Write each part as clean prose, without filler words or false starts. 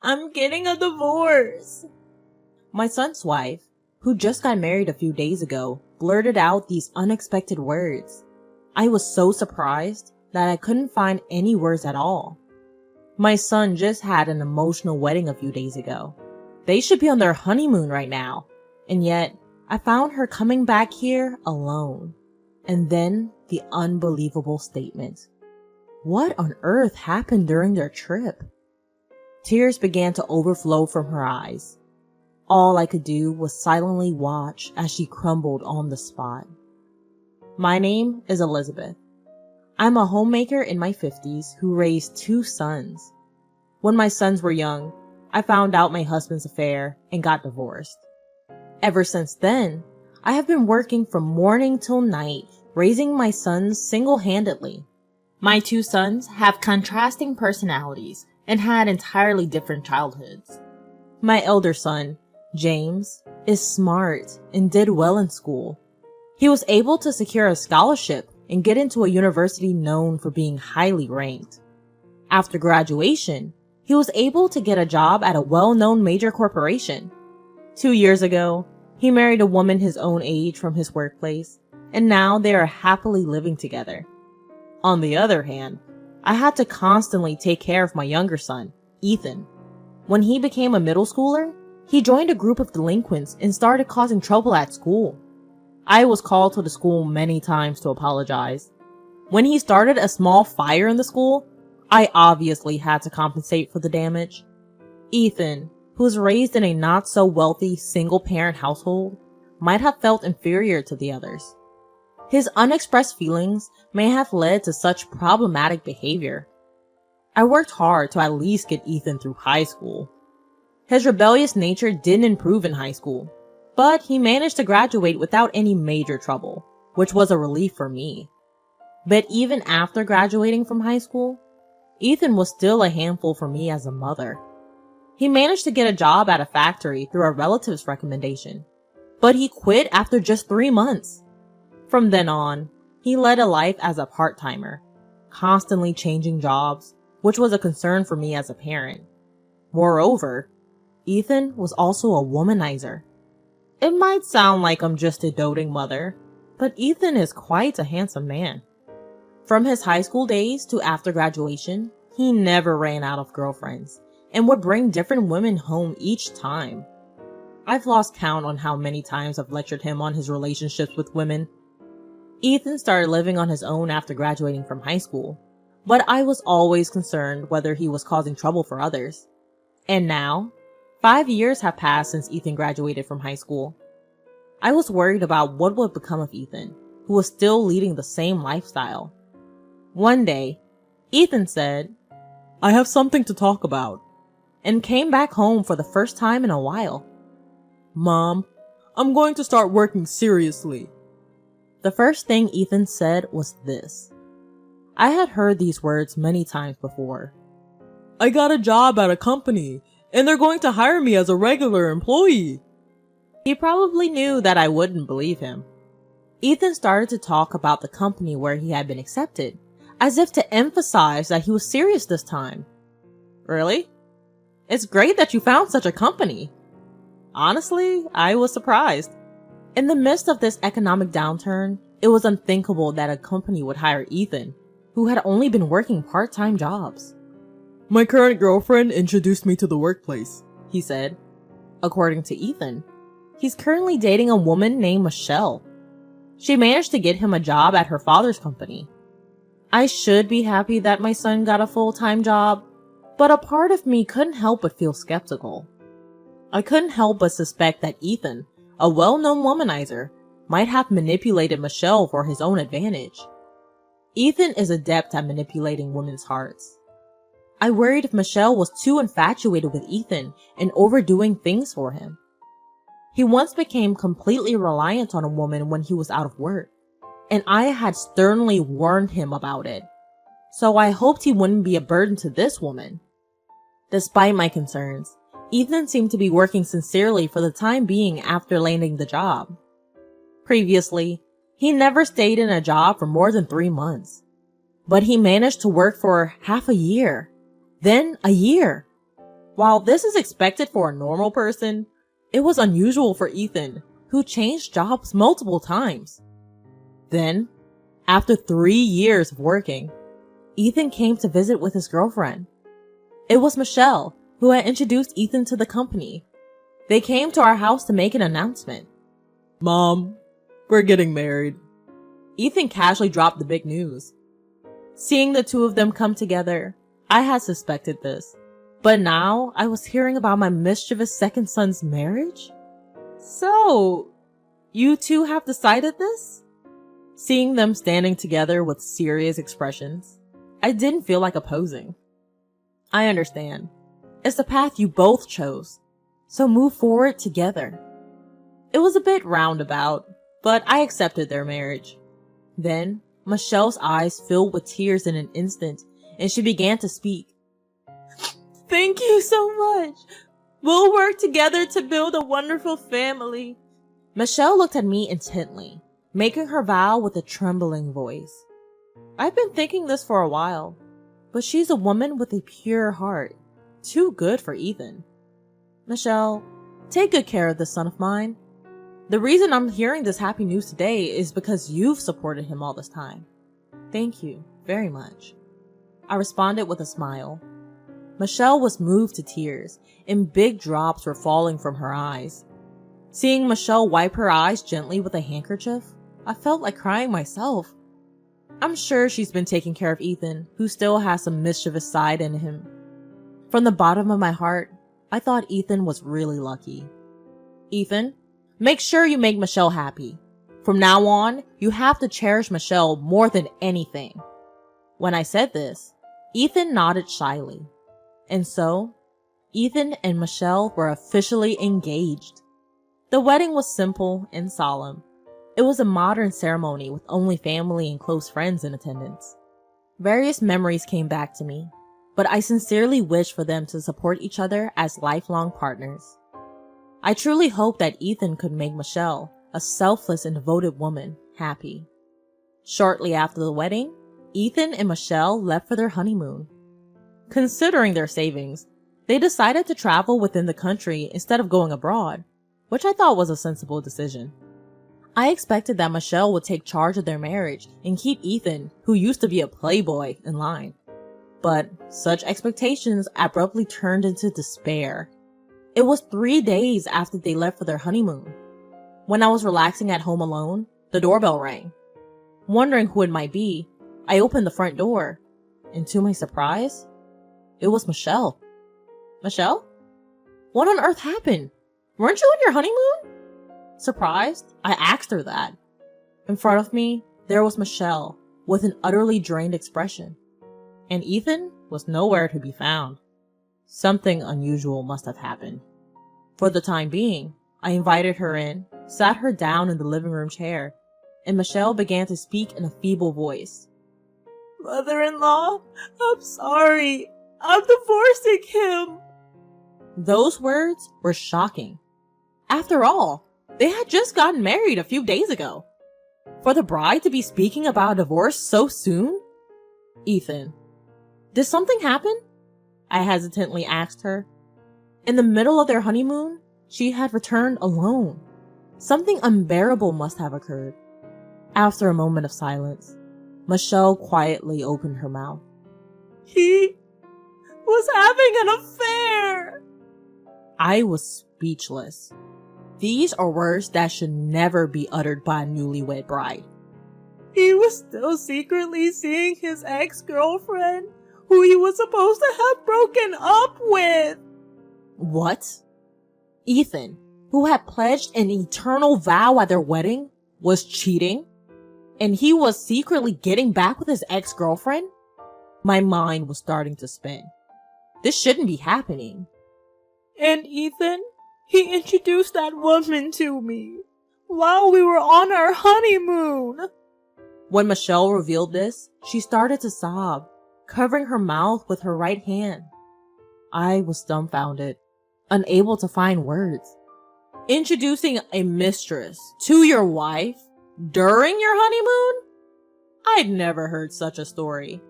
I'm getting a divorce. My son's wife, who just got married a few days ago, blurted out these unexpected words. I was so surprised that I couldn't find any words at all. My son just had an emotional wedding a few days ago. They should be on their honeymoon right now. And yet, I found her coming back here alone. And then the unbelievable statement. What on earth happened during their trip? Tears began to overflow from her eyes. All I could do was silently watch as she crumbled on the spot. My name is Elizabeth. I'm a homemaker in my 50s who raised 2 sons. When my sons were young, I found out my husband's affair and got divorced. Ever since then, I have been working from morning till night, raising my sons single-handedly. My 2 sons have contrasting personalities and had entirely different childhoods. My elder son, James, is smart and did well in school. He was able to secure a scholarship and get into a university known for being highly ranked. After graduation, he was able to get a job at a well-known major corporation. 2 years ago, he married a woman his own age from his workplace, and now they are happily living together. On the other hand, I had to constantly take care of my younger son, Ethan. When he became a middle schooler, he joined a group of delinquents and started causing trouble at school. I was called to the school many times to apologize. When he started a small fire in the school, I obviously had to compensate for the damage. Ethan, who was raised in a not-so-wealthy single-parent household, might have felt inferior to the others. His unexpressed feelings may have led to such problematic behavior. I worked hard to at least get Ethan through high school. His rebellious nature didn't improve in high school, but he managed to graduate without any major trouble, which was a relief for me. But even after graduating from high school, Ethan was still a handful for me as a mother. He managed to get a job at a factory through a relative's recommendation, but he quit after just 3 months. From then on, he led a life as a part-timer, constantly changing jobs, which was a concern for me as a parent. Moreover, Ethan was also a womanizer. It might sound like I'm just a doting mother, but Ethan is quite a handsome man. From his high school days to after graduation, he never ran out of girlfriends and would bring different women home each time. I've lost count on how many times I've lectured him on his relationships with women. Ethan started living on his own after graduating from high school, but I was always concerned whether he was causing trouble for others. And now, 5 years have passed since Ethan graduated from high school. I was worried about what would become of Ethan, who was still leading the same lifestyle. One day, Ethan said, "I have something to talk about," and came back home for the first time in a while. "Mom, I'm going to start working seriously." The first thing Ethan said was this. I had heard these words many times before. "I got a job at a company, and they're going to hire me as a regular employee." He probably knew that I wouldn't believe him. Ethan started to talk about the company where he had been accepted, as if to emphasize that he was serious this time. "Really? It's great that you found such a company." Honestly, I was surprised. In the midst of this economic downturn, it was unthinkable that a company would hire Ethan, who had only been working part-time jobs. "My current girlfriend introduced me to the workplace," he said. According to Ethan, he's currently dating a woman named Michelle. She managed to get him a job at her father's company. I should be happy that my son got a full-time job, but a part of me couldn't help but feel skeptical. I couldn't help but suspect that Ethan, a well-known womanizer, might have manipulated Michelle for his own advantage. Ethan is adept at manipulating women's hearts. I worried if Michelle was too infatuated with Ethan and overdoing things for him. He once became completely reliant on a woman when he was out of work, and I had sternly warned him about it. So I hoped he wouldn't be a burden to this woman. Despite my concerns, Ethan seemed to be working sincerely for the time being after landing the job. Previously, he never stayed in a job for more than 3 months. But he managed to work for half a year, then a year. While this is expected for a normal person, it was unusual for Ethan, who changed jobs multiple times. Then, after 3 years of working, Ethan came to visit with his girlfriend. It was Michelle, who had introduced Ethan to the company. They came to our house to make an announcement. "Mom, we're getting married." Ethan casually dropped the big news. Seeing the two of them come together, I had suspected this. But now I was hearing about my mischievous second son's marriage? "So, you two have decided this?" Seeing them standing together with serious expressions, I didn't feel like opposing. "I understand. It's the path you both chose, so move forward together." It was a bit roundabout, but I accepted their marriage. Then, Michelle's eyes filled with tears in an instant, and she began to speak. "Thank you so much. We'll work together to build a wonderful family." Michelle looked at me intently, making her vow with a trembling voice. I've been thinking this for a while, but she's a woman with a pure heart, too good for Ethan. "Michelle, take good care of this son of mine. The reason I'm hearing this happy news today is because you've supported him all this time. Thank you very much." I responded with a smile. Michelle was moved to tears, and big drops were falling from her eyes. Seeing Michelle wipe her eyes gently with a handkerchief, I felt like crying myself. I'm sure she's been taking care of Ethan, who still has some mischievous side in him. From the bottom of my heart, I thought Ethan was really lucky. "Ethan, make sure you make Michelle happy. From now on, you have to cherish Michelle more than anything." When I said this, Ethan nodded shyly. And so, Ethan and Michelle were officially engaged. The wedding was simple and solemn. It was a modern ceremony with only family and close friends in attendance. Various memories came back to me, but I sincerely wish for them to support each other as lifelong partners. I truly hope that Ethan could make Michelle, a selfless and devoted woman, happy. Shortly after the wedding, Ethan and Michelle left for their honeymoon. Considering their savings, they decided to travel within the country instead of going abroad, which I thought was a sensible decision. I expected that Michelle would take charge of their marriage and keep Ethan, who used to be a playboy, in line. But such expectations abruptly turned into despair. It was 3 days after they left for their honeymoon. When I was relaxing at home alone, the doorbell rang. Wondering who it might be, I opened the front door, and to my surprise, it was Michelle. "Michelle? What on earth happened? Weren't you on your honeymoon?" Surprised, I asked her that. In front of me, there was Michelle, with an utterly drained expression. And Ethan was nowhere to be found. Something unusual must have happened. For the time being, I invited her in, sat her down in the living room chair, and Michelle began to speak in a feeble voice. "Mother-in-law, I'm sorry. I'm divorcing him." Those words were shocking. After all, they had just gotten married a few days ago. For the bride to be speaking about a divorce so soon? "Ethan, did something happen?" I hesitantly asked her. In the middle of their honeymoon, she had returned alone. Something unbearable must have occurred. After a moment of silence, Michelle quietly opened her mouth. "He was having an affair." I was speechless. These are words that should never be uttered by a newlywed bride. "He was still secretly seeing his ex-girlfriend, who he was supposed to have broken up with." What? Ethan, who had pledged an eternal vow at their wedding, was cheating? And he was secretly getting back with his ex-girlfriend? My mind was starting to spin. This shouldn't be happening. "And Ethan, he introduced that woman to me while we were on our honeymoon." When Michelle revealed this, she started to sob, covering her mouth with her right hand. I was dumbfounded, unable to find words. Introducing a mistress to your wife during your honeymoon? I'd never heard such a story.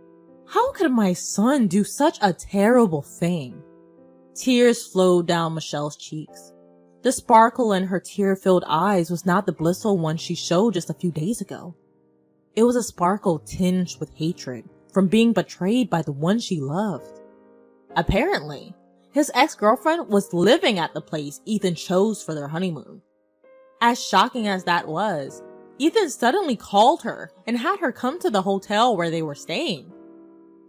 How could my son do such a terrible thing? Tears flowed down Michelle's cheeks. The sparkle in her tear-filled eyes was not the blissful one she showed just a few days ago. It was a sparkle tinged with hatred from being betrayed by the one she loved. Apparently, his ex-girlfriend was living at the place Ethan chose for their honeymoon. As shocking as that was, Ethan suddenly called her and had her come to the hotel where they were staying.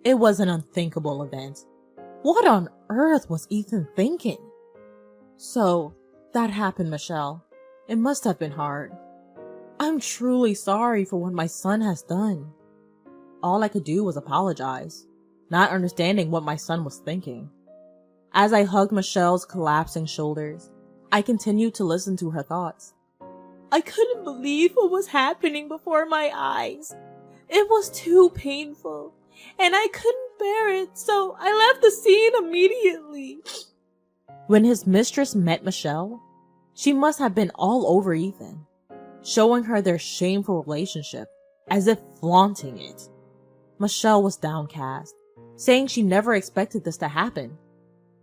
It was an unthinkable event. What on earth was Ethan thinking? So, that happened, Michelle. It must have been hard. I'm truly sorry for what my son has done. All I could do was apologize, not understanding what my son was thinking. As I hugged Michelle's collapsing shoulders, I continued to listen to her thoughts. I couldn't believe what was happening before my eyes. It was too painful, and I couldn't bear it, so I left the scene immediately. When his mistress met Michelle, she must have been all over Ethan, showing her their shameful relationship, as if flaunting it. Michelle was downcast, saying she never expected this to happen,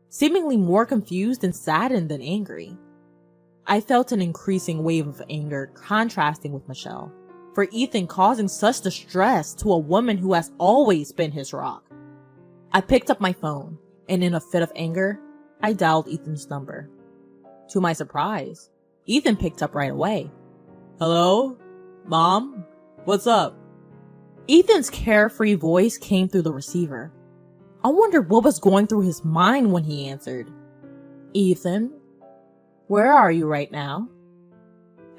seemingly more confused and saddened than angry. I felt an increasing wave of anger contrasting with Michelle, for Ethan causing such distress to a woman who has always been his rock. I picked up my phone, and in a fit of anger, I dialed Ethan's number. To my surprise, Ethan picked up right away. Hello? Mom? What's up? Ethan's carefree voice came through the receiver. I wondered what was going through his mind when he answered. Ethan? Where are you right now?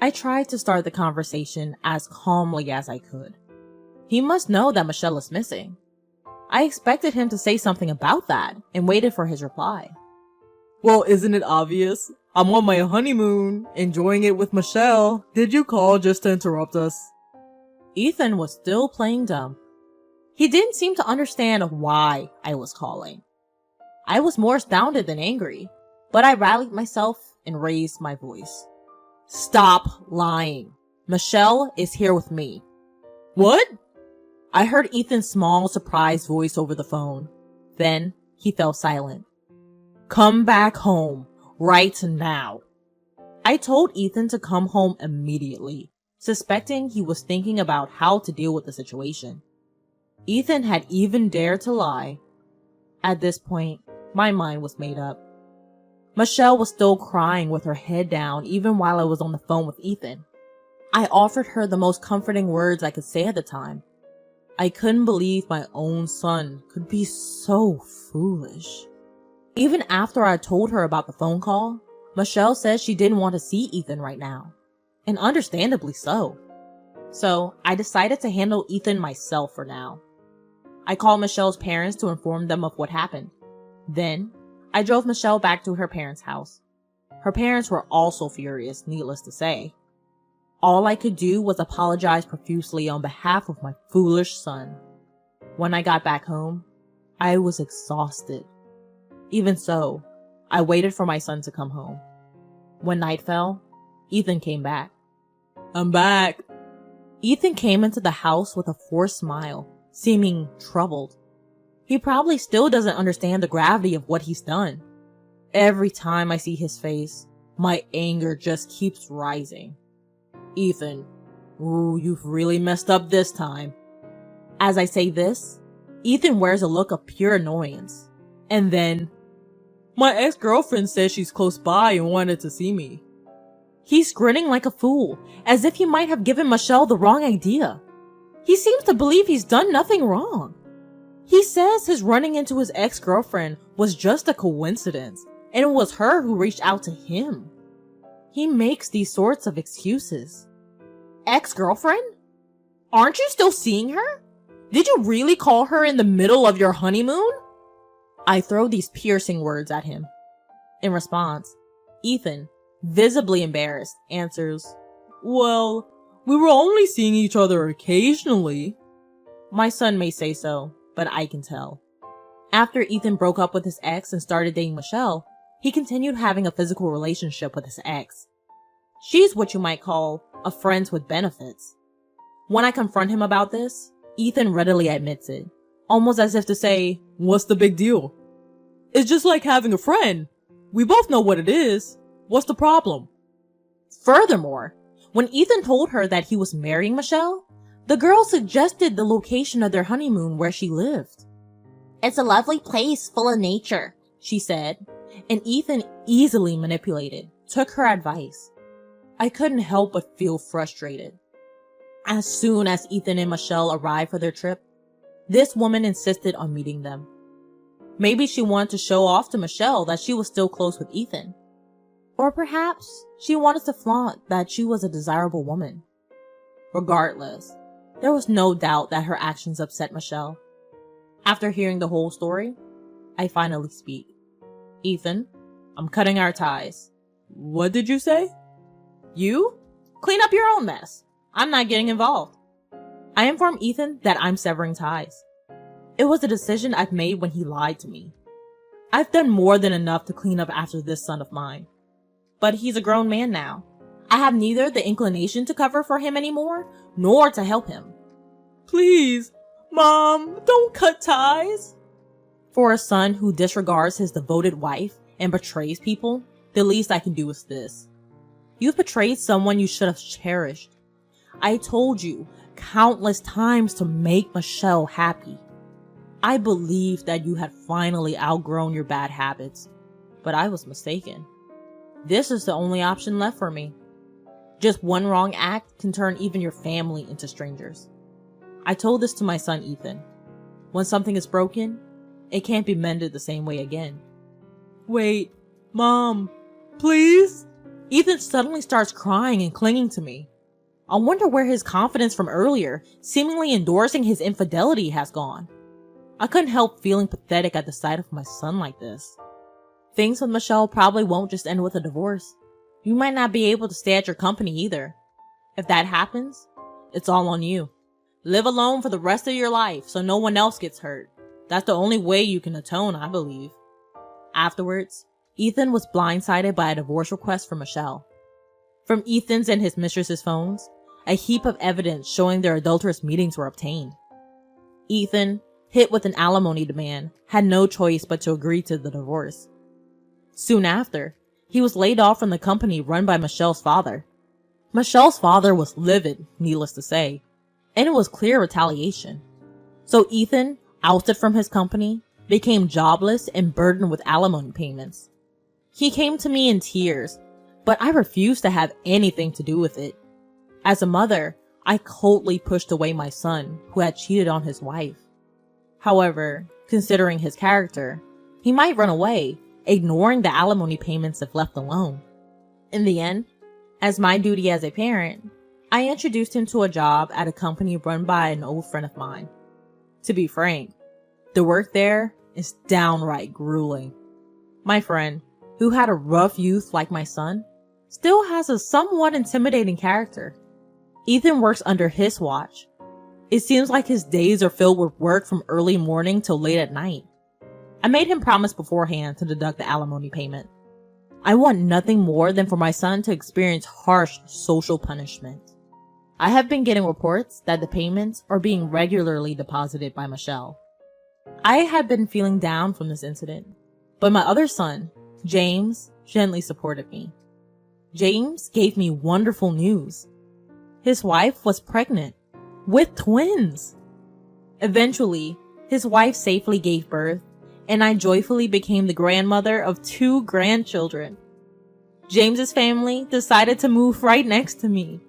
I tried to start the conversation as calmly as I could. He must know that Michelle is missing. I expected him to say something about that and waited for his reply. Well, isn't it obvious? I'm on my honeymoon, enjoying it with Michelle. Did you call just to interrupt us? Ethan was still playing dumb. He didn't seem to understand why I was calling. I was more astounded than angry, but I rallied myself and raised my voice. Stop lying. Michelle is here with me. What? I heard Ethan's small, surprised voice over the phone. Then he fell silent. Come back home, right now. I told Ethan to come home immediately, suspecting he was thinking about how to deal with the situation. Ethan had even dared to lie. At this point, my mind was made up. Michelle was still crying with her head down even while I was on the phone with Ethan. I offered her the most comforting words I could say at the time. I couldn't believe my own son could be so foolish. Even after I told her about the phone call, Michelle said she didn't want to see Ethan right now, and understandably so. So I decided to handle Ethan myself for now. I called Michelle's parents to inform them of what happened. Then, I drove Michelle back to her parents' house. Her parents were also furious, needless to say. All I could do was apologize profusely on behalf of my foolish son. When I got back home, I was exhausted. Even so, I waited for my son to come home. When night fell, Ethan came back. I'm back. Ethan came into the house with a forced smile, seeming troubled. He probably still doesn't understand the gravity of what he's done. Every time I see his face, my anger just keeps rising. Ethan, ooh, you've really messed up this time. As I say this, Ethan wears a look of pure annoyance. And then, my ex-girlfriend says she's close by and wanted to see me. He's grinning like a fool, as if he might have given Michelle the wrong idea. He seems to believe he's done nothing wrong. He says his running into his ex-girlfriend was just a coincidence, and it was her who reached out to him. He makes these sorts of excuses. Ex-girlfriend? Aren't you still seeing her? Did you really call her in the middle of your honeymoon? I throw these piercing words at him. In response, Ethan, visibly embarrassed, answers, Well, we were only seeing each other occasionally. My son may say so, but I can tell. After Ethan broke up with his ex and started dating Michelle, he continued having a physical relationship with his ex. She's what you might call a friend with benefits. When I confront him about this, Ethan readily admits it, almost as if to say, What's the big deal? It's just like having a friend. We both know what it is. What's the problem? Furthermore, when Ethan told her that he was marrying Michelle, the girl suggested the location of their honeymoon where she lived. It's a lovely place full of nature, she said, and Ethan easily manipulated, took her advice. I couldn't help but feel frustrated. As soon as Ethan and Michelle arrived for their trip, this woman insisted on meeting them. Maybe she wanted to show off to Michelle that she was still close with Ethan. Or perhaps she wanted to flaunt that she was a desirable woman. Regardless, there was no doubt that her actions upset Michelle. After hearing the whole story, I finally speak. Ethan, I'm cutting our ties. What did you say? You? Clean up your own mess. I'm not getting involved. I informed Ethan that I'm severing ties. It was a decision I've made when he lied to me. I've done more than enough to clean up after this son of mine. But he's a grown man now. I have neither the inclination to cover for him anymore, nor to help him. Please, Mom, don't cut ties. For a son who disregards his devoted wife and betrays people, the least I can do is this. You've betrayed someone you should have cherished. I told you countless times to make Michelle happy. I believed that you had finally outgrown your bad habits, but I was mistaken. This is the only option left for me. Just one wrong act can turn even your family into strangers. I told this to my son Ethan. When something is broken, it can't be mended the same way again. Wait, Mom, please? Ethan suddenly starts crying and clinging to me. I wonder where his confidence from earlier, seemingly endorsing his infidelity, has gone. I couldn't help feeling pathetic at the sight of my son like this. Things with Michelle probably won't just end with a divorce. You might not be able to stay at your company either. If that happens, it's all on you. Live alone for the rest of your life so no one else gets hurt. That's the only way you can atone, I believe. Afterwards, Ethan was blindsided by a divorce request from Michelle. From Ethan's and his mistress's phones, a heap of evidence showing their adulterous meetings were obtained. Ethan, hit with an alimony demand, had no choice but to agree to the divorce. Soon after, he was laid off from the company run by Michelle's father. Michelle's father was livid, needless to say, and it was clear retaliation. So Ethan, ousted from his company, became jobless and burdened with alimony payments. He came to me in tears, but I refused to have anything to do with it. As a mother, I coldly pushed away my son, who had cheated on his wife. However, considering his character, he might run away, ignoring the alimony payments if left alone. In the end, as my duty as a parent, I introduced him to a job at a company run by an old friend of mine. To be frank, the work there is downright grueling. My friend, who had a rough youth like my son, still has a somewhat intimidating character. Ethan works under his watch. It seems like his days are filled with work from early morning till late at night. I made him promise beforehand to deduct the alimony payment. I want nothing more than for my son to experience harsh social punishment. I have been getting reports that the payments are being regularly deposited by Michelle. I had been feeling down from this incident, but my other son, James, gently supported me. James gave me wonderful news. His wife was pregnant, with twins. Eventually, his wife safely gave birth, and I joyfully became the grandmother of 2 grandchildren. James's family decided to move right next to me.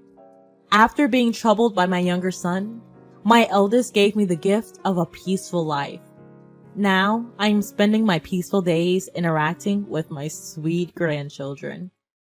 After being troubled by my younger son, my eldest gave me the gift of a peaceful life. Now, I am spending my peaceful days interacting with my sweet grandchildren.